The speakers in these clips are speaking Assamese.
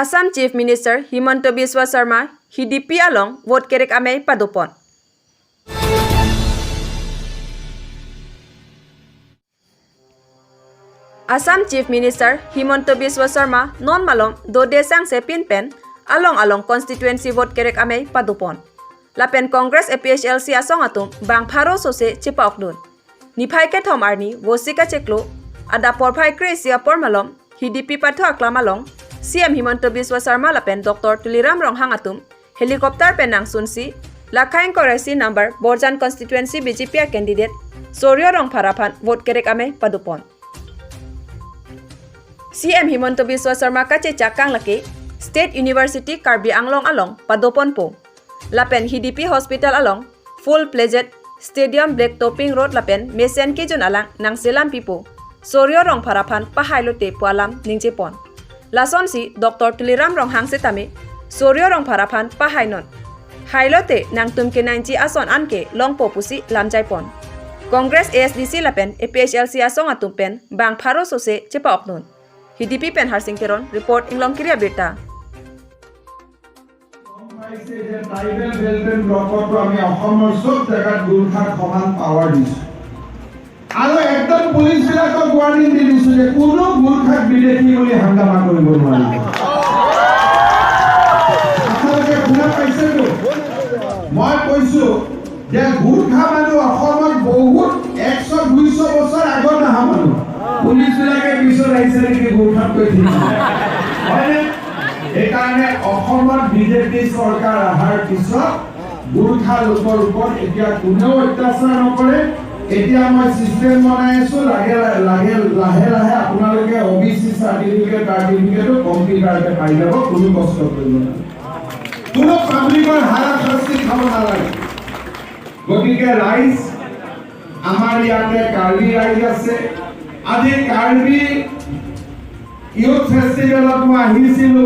Assam Chief Minister Himanta Biswa Sarma hidipi along vote kerek amei padopon. Assam Chief Minister Himanta Biswa Sarma non malom dode sangse pinpen along constituency vote kerek amei padopon. Lapen Congress APHLC asong atum bang pharo sose chipa okdun. Niphai ke thom arni vosik achiklo adapor phai kresi apor malom hidipi pathu aklam along CM Himanta Biswa Sarma Lapen Dr. Tuliram Ronghan atum helicopter penang sunsi Lapen Congress number Borjan constituency BJP candidate Surjyo Rongphar vote kerek amei padopon. CM Himanta Biswa Sarma kache cakang laki State University Karbi Anglong along padopon po. Lapen hidipi hospital along full-fledged stadium black topping road lapen mesen kijon alang nang selam pipo. Surjyo Rongphar pahailote pualam ningjepon. Lason si Dr. Tuliram Ronghan setami Surjyo Rongphar pahainon. Hailote nang tumke nanci ason anke longpo pusi lamjaipon. Congress ASDC lapen APHLC asong atumpen bang pharo sose chepa oknun. Hidipi pen harsing keron report inglong kiria birta. Tribal belt ব্লকতো আমি অসমৰ সব জায়গাত গুৰুখাক সমান পাৱাৰ দিছো আৰু একদম পুলিচবিলাকক ৱাৰ্নিং দি দিছো যে কোনো গুৰুখাক বিদেশী বুলি হাংগামা কৰিব নোৱাৰিব। আপোনালোকে শুনা পাইছেতো মই কৈছো যে গুৰুখা মানুহ অসমত বহুত 100-200 বছৰ আগত অহা মানুহ পুলিচবিলাকে পিছত আহিছে নেকি গুৰুখাক কৈ দিছে হয়নে? একাৰণে অসমত বিজেপি চৰকাৰ অহাৰ পিছত গুৰুখা লোকৰ ওপৰত এতিয়া কোনেও অত্যাচাৰ নকৰে। এতিয়া মই চিষ্টেম বনাই আছো লাহে লাহে আপোনালোকে OBC চাৰ্টিফিকেটো কম্পিউটাৰতে পাই যাব, কোনো কষ্ট কৰিব নালাগে, কোনো পাব্লিকৰ হাৰাশাস্তি খাব নালাগে। গতিকে ৰাইজ আমাৰ ইয়াতে কাৰ্বি ৰাইজ আছে। আজি কাৰ্বি ইউথ ফেষ্টিভেলত মই আহিছিলো,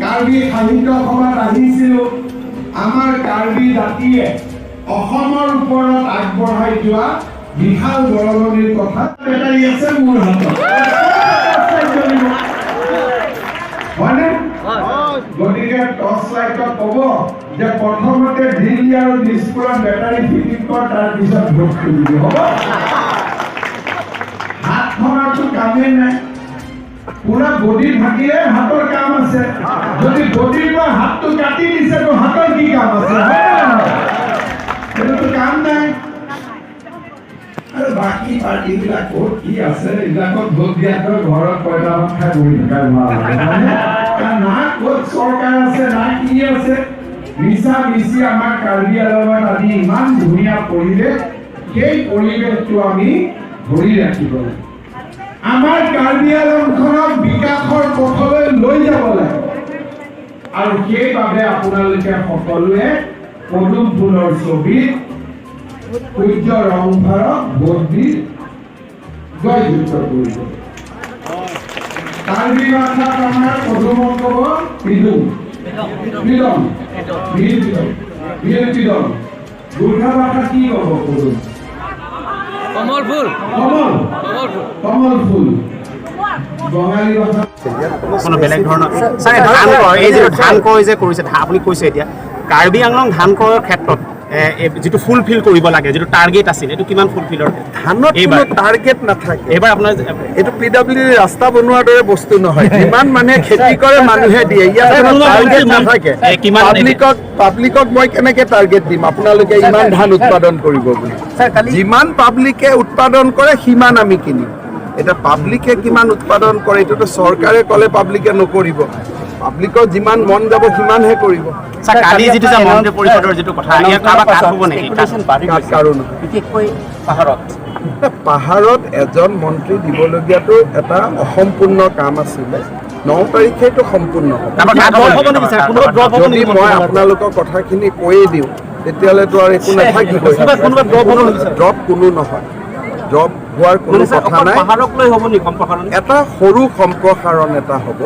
কাৰ্বি সাহিত্য সভাত আহিছিলো। আমাৰ কাৰ্বি জাতিয়ে অসমৰ ওপৰত আগবঢ়াই যোৱা বিশাল বৰঙণিৰ কথা বেটাৰী আছে মোৰ হাতত, হয়নে? গতিকে টৰ্চ লাইটত ক'ব যে প্ৰথমতে দিল্লী আৰু দিছপুৰত বেটাৰী ফিটিং কৰ, তাৰপিছত ভোট খুলিব, হ'ব? হাত খনৰতো কামেই নাই, পুৰা বডি থাকিলে হাতৰ কাম আছে। যদি বডিৰ পৰা হাতটো কাটি দিছে তো হাতৰ কি কাম আছে? এইটো কাম নাই। আৰু বাকী পাৰ্টিবিলাকৰ কি আছে, এইবিলাকত ভোট দিয়াটো ঘৰত পইচা খাই বহি থকা না ক'ত চৰকাৰ আছে না কি আছে। মিছা মিছি আমাৰ কাৰ্বি আলমত আজি ইমান ধুনীয়া পৰিৱেশ, সেই পৰিৱেশটো আমি ধৰি ৰাখিব লাগে। আমাৰ কাৰ্বি আলমখনক বিকাশৰ পথলৈ লৈ যাব লাগে আৰু সেইবাবে আপোনালোকে সকলোৱে পদুম ফুলৰ ছবিত সূৰ্য ৰংভাৰক ভোট দি জয়যুক্ত কৰিব। কাৰ্বি ভাষাত আমাৰ পদুমক ক'ব পিদুম, পিদম, পিদম। গোৰ্খা ভাষা কি ক'ব পদুম? কমল ফুল, কমল ফুল। বঙালী ভাষা কোনো বেলেগ ধৰণৰ চাগে ধান কৰ, এই যিটো ধান কৰ যে কৰিছে আপুনি কৈছে এতিয়া কাৰ্বি আংলং ধান কৰৰ ক্ষেত্ৰত যিটো ফুলফিল কৰিব লাগে, যিটো টাৰ্গেট আছিল, এইটো কিমান ফুলফিলৰ? ধানত কোনো টাৰ্গেট নাথাকে। এইবাৰ আপোনাৰ এইটো PWD ৰাস্তা বনোৱাৰ দৰে বস্তু নহয়। যিমান মানুহে খেতি কৰে মানুহে দিয়ে, ইয়াত কোনো টাৰ্গেট নাথাকে। পাব্লিকক মই কেনেকে টাৰ্গেট দিম আপোনালোকে ইমান ধান উৎপাদন কৰিব বুলি? যিমান পাব্লিকে উৎপাদন কৰে সিমান আমি কিনিম। এতিয়া পাব্লিকে কিমান উৎপাদন কৰে এইটোতো চৰকাৰে ক'লে পাব্লিকে নকৰিব, পাব্লিকৰ যিমান মন যাব সিমানহে কৰিব। কালি যিটো যে মন্ত্ৰী পৰিষদৰ যিটো কথা, ইয়াৰ কাৰোবাৰ কাট হ'ব নেকি? কাৰণ বিশেষকৈ পাহাৰত এজন মন্ত্ৰী দিবলগীয়াটো এটা অসম্পূৰ্ণ কাম আছিলে। 9 তাৰিখেটো সম্পূৰ্ণ হ'ব। যদি মই আপোনালোকৰ কথাখিনি কৈয়ে দিওঁ তেতিয়াহ'লেতো আৰু একো নাথাকিব। ড্ৰপ কোনো নহয়, ড্ৰপ হোৱাৰ কোনো কথা নাই। এটা সৰু সম্প্ৰসাৰণ এটা হ'ব।